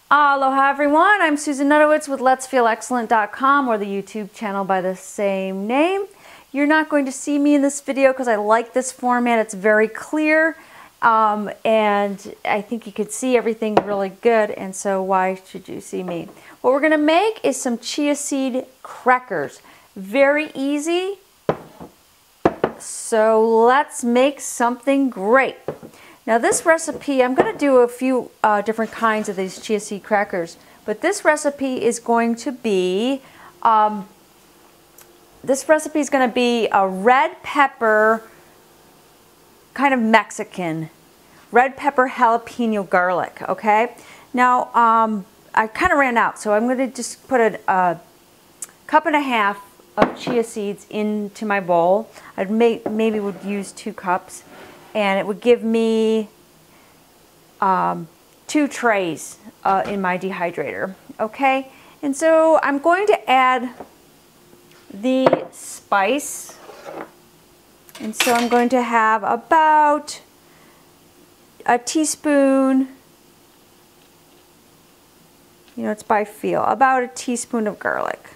Aloha everyone, I'm Susan Nutowitz with Let'sFeelExcellent.com or the YouTube channel by the same name. You're not going to see me in this video because I like this format. It's very clear and I think you could see everything really good, and so why should you see me? What we're going to make is some chia seed crackers. Very easy, so let's make something great. Now this recipe, I'm going to do a few different kinds of these chia seed crackers, but this recipe is going to be a red pepper, kind of Mexican, red pepper jalapeno garlic, okay? Now I kind of ran out, so I'm going to just put a cup and a half of chia seeds into my bowl. I'd maybe would use 2 cups. And it would give me 2 trays in my dehydrator, okay? And so I'm going to add the spice. And so I'm going to have about a teaspoon, you know, it's by feel, about a teaspoon of garlic.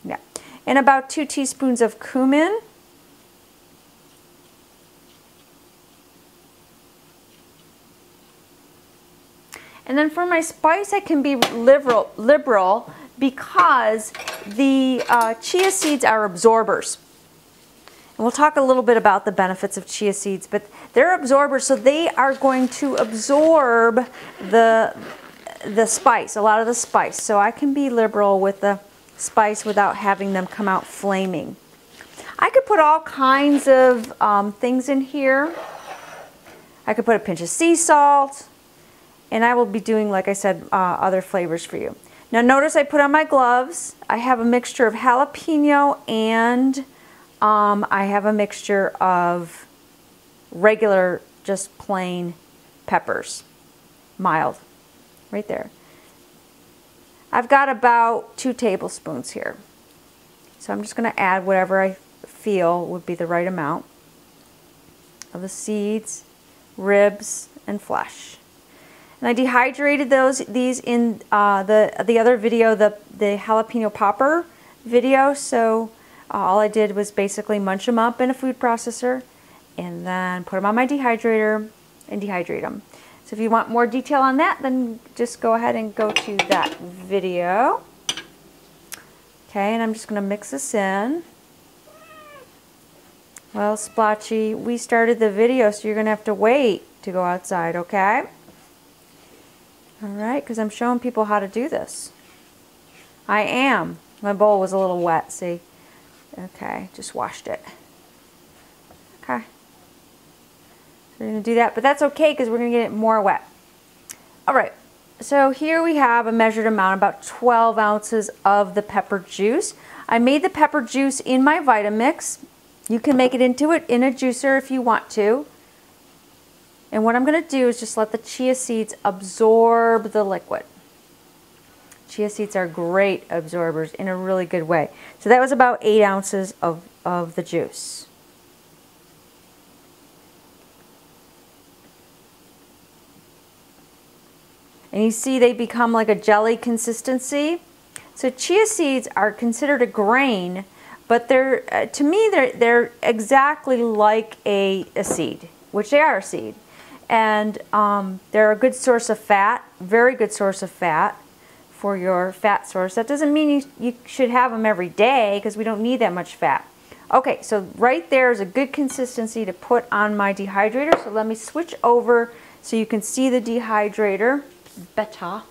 Yeah. And about 2 teaspoons of cumin. And then for my spice, I can be liberal because the chia seeds are absorbers. And we'll talk a little bit about the benefits of chia seeds, but they're absorbers, so they are going to absorb the spice, a lot of the spice. So I can be liberal with the spice without having them come out flaming. I could put all kinds of things in here. I could put a pinch of sea salt. And I will be doing, like I said, other flavors for you. Now notice I put on my gloves. I have a mixture of jalapeno and I have a mixture of regular, just plain peppers. Mild. Right there. I've got about 2 tablespoons here. So I'm just going to add whatever I feel would be the right amount of the seeds, ribs, and flesh. And I dehydrated these in the other video, the jalapeno popper video. So all I did was basically munch them up in a food processor and then put them on my dehydrator and dehydrate them. So if you want more detail on that, then just go ahead and go to that video. Okay, and I'm just going to mix this in. Well, Splotchy, we started the video, so you're going to have to wait to go outside, okay? Alright, because I'm showing people how to do this. I am. My bowl was a little wet, see? Okay, just washed it. Okay. So we're going to do that, but that's okay because we're going to get it more wet. Alright, so here we have a measured amount, about 12 ounces of the pepper juice. I made the pepper juice in my Vitamix. You can make it into it in a juicer if you want to. And what I'm going to do is just let the chia seeds absorb the liquid. Chia seeds are great absorbers in a really good way. So that was about 8 ounces of the juice. And you see they become like a jelly consistency. So chia seeds are considered a grain, but they're to me they're exactly like a seed, which they are a seed. And they're a good source of fat, very good source of fat for your fat source. That doesn't mean you should have them every day because we don't need that much fat. Okay, so right there is a good consistency to put on my dehydrator. So let me switch over so you can see the dehydrator better.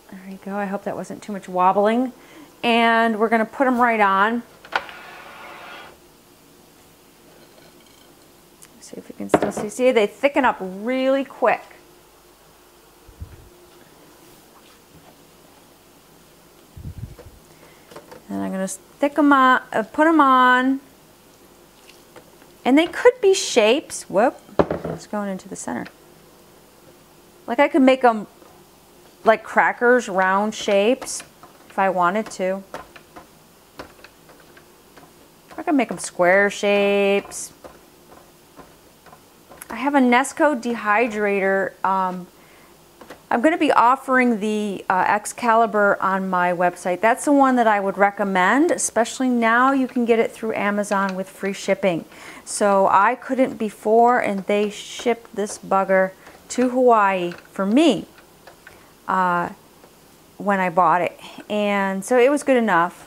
There you go. I hope that wasn't too much wobbling. And we're going to put them right on. See if you can still see. See, they thicken up really quick. And I'm going to stick them on, put them on. And they could be shapes. Whoop, it's going into the center. Like I could make them like crackers, round shapes, if I wanted to. can make them square shapes. I have a Nesco dehydrator. I'm going to be offering the Excalibur on my website. That's the one that I would recommend, especially now you can get it through Amazon with free shipping. So I couldn't before, and they shipped this bugger to Hawaii for me when I bought it. And so it was good enough.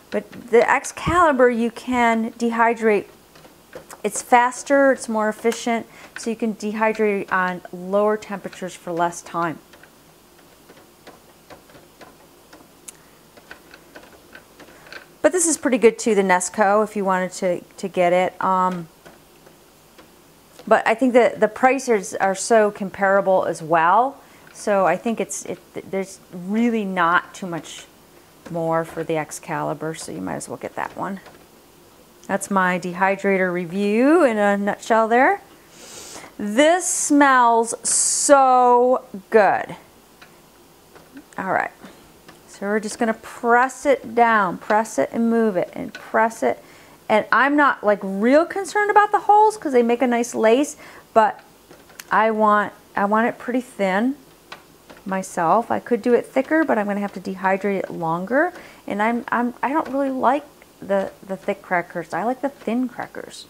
But the Excalibur, you can dehydrate. It's faster, it's more efficient, so you can dehydrate on lower temperatures for less time. But this is pretty good too, the Nesco, if you wanted to get it. But I think that the prices are so comparable as well. So I think there's really not too much more for the Excalibur, so you might as well get that one. That's my dehydrator review in a nutshell there. This smells so good. All right, so we're just gonna press it down, press it and move it and press it. And I'm not like real concerned about the holes because they make a nice lace, but I want it pretty thin myself. I could do it thicker, but I'm gonna have to dehydrate it longer. And I don't really like the thick crackers. I like the thin crackers.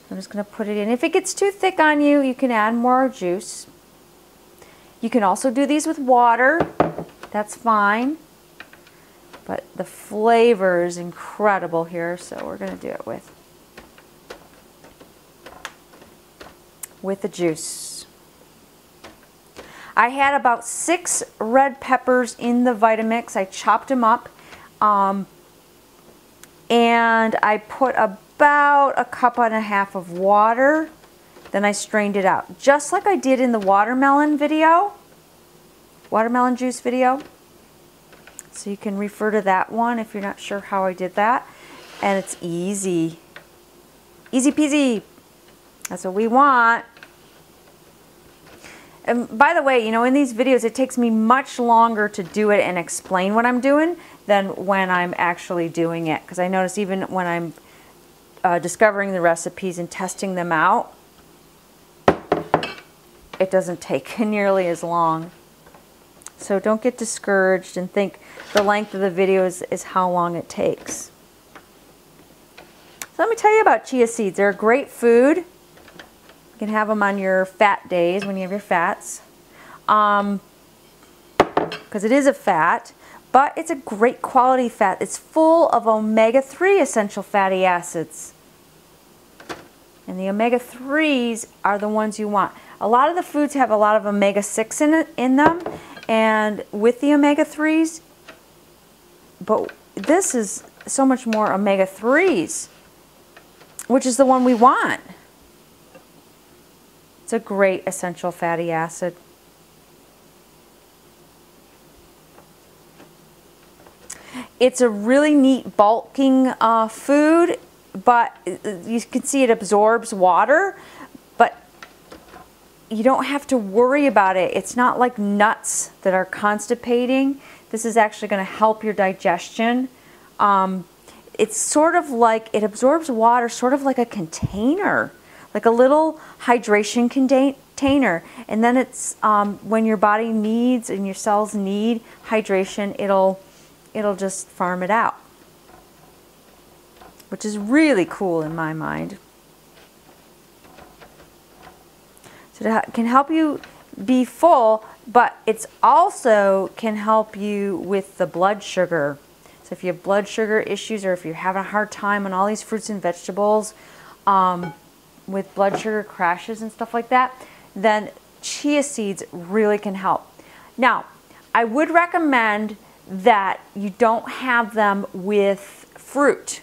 I'm just going to put it in. If it gets too thick on you, you can add more juice. You can also do these with water. That's fine. But the flavor is incredible here, so we're going to do it with the juice. I had about 6 red peppers in the Vitamix. I chopped them up. And I put about a cup and a half of water. Then I strained it out, just like I did in the watermelon video, watermelon juice video. So you can refer to that one if you're not sure how I did that. And it's easy. Easy peasy. That's what we want. And by the way, you know, in these videos, it takes me much longer to do it and explain what I'm doing than when I'm actually doing it. Because I notice even when I'm discovering the recipes and testing them out, it doesn't take nearly as long. So don't get discouraged and think the length of the video is how long it takes. So let me tell you about chia seeds. They're a great food. You can have them on your fat days when you have your fats. Because it is a fat, but it's a great quality fat. It's full of omega-3 essential fatty acids. And the omega-3s are the ones you want. A lot of the foods have a lot of omega-6 in them, and with the omega-3s, but this is so much more omega-3s, which is the one we want. It's a great essential fatty acid. It's a really neat bulking food, but you can see it absorbs water, but you don't have to worry about it. It's not like nuts that are constipating. This is actually going to help your digestion. It's sort of like, it absorbs water sort of like a container, like a little hydration container. And then it's, when your body needs and your cells need hydration, it'll just farm it out, which is really cool in my mind. So it can help you be full, but it's also can help you with the blood sugar. So if you have blood sugar issues, or if you're having a hard time on all these fruits and vegetables with blood sugar crashes and stuff like that, then chia seeds really can help. Now, I would recommend that you don't have them with fruit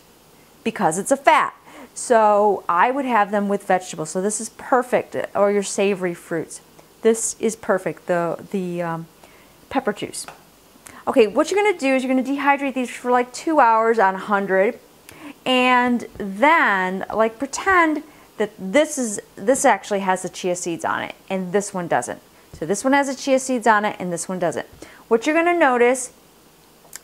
because it's a fat. So I would have them with vegetables. So this is perfect, or your savory fruits. This is perfect, the pepper juice. Okay, what you're gonna do is you're gonna dehydrate these for like 2 hours on 100, and then like pretend that this actually has the chia seeds on it, and this one doesn't. So this one has the chia seeds on it, and this one doesn't. What you're gonna notice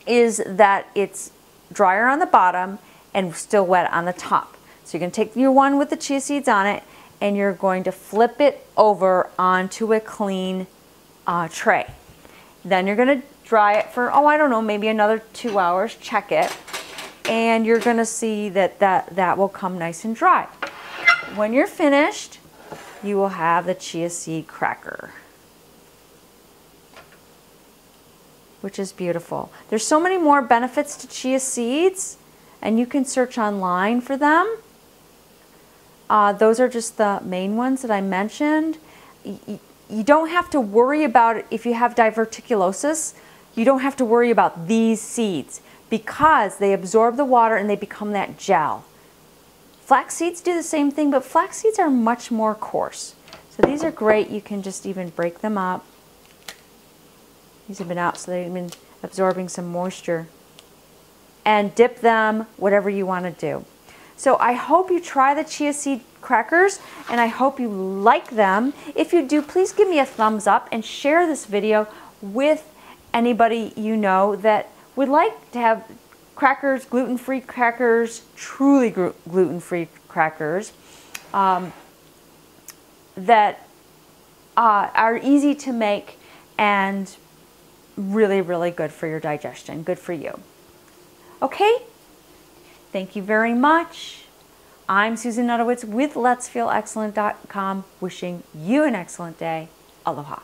is that it's drier on the bottom and still wet on the top. So you're going to take your one with the chia seeds on it, and you're going to flip it over onto a clean tray. Then you're going to dry it for, oh, I don't know, maybe another 2 hours. Check it. And you're going to see that will come nice and dry. When you're finished, you will have the chia seed cracker, which is beautiful. There's so many more benefits to chia seeds, and you can search online for them. Those are just the main ones that I mentioned. You don't have to worry about it if you have diverticulosis. You don't have to worry about these seeds because they absorb the water and they become that gel. Flax seeds do the same thing, but flax seeds are much more coarse. So these are great. You can just even break them up. These have been out, so they've been absorbing some moisture. And dip them, whatever you want to do. So I hope you try the chia seed crackers, and I hope you like them. If you do, please give me a thumbs up and share this video with anybody you know that would like to have crackers, gluten-free crackers, truly gluten-free crackers that are easy to make and really, really good for your digestion, good for you. Okay? Thank you very much. I'm Susan Nutowitz with Let'sFeelExcellent.com, wishing you an excellent day. Aloha.